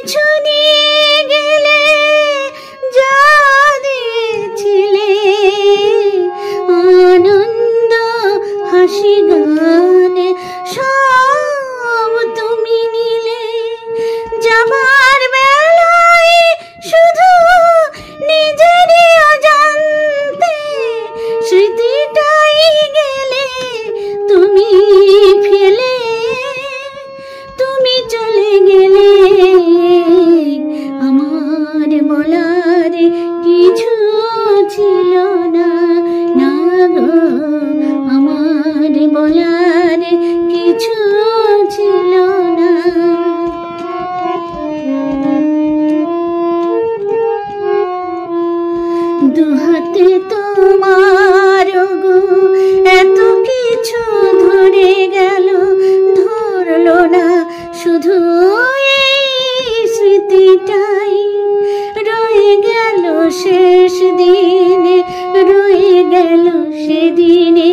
কিছু নিয়ে গেলে যা দিয়েছিলে, আনন্দ হাসি গানে সব তুমি নিলে। যাবার বেলায় শুধু নিজেরই অজান্তে স্মৃতিটাই গেলে তুমি ফেলে, তুমি চলে গেলে। আমার বলার কিছু ছিল না, না গো, আমার বলার কিছু ছিল না। দুহাতে তোমার গো এত কিছু ধরে গেল, ধরলো না শুধু এই স্মৃতিটাই। রয়ে গেল শেষ দিনে, রয়ে গেল সেদিনে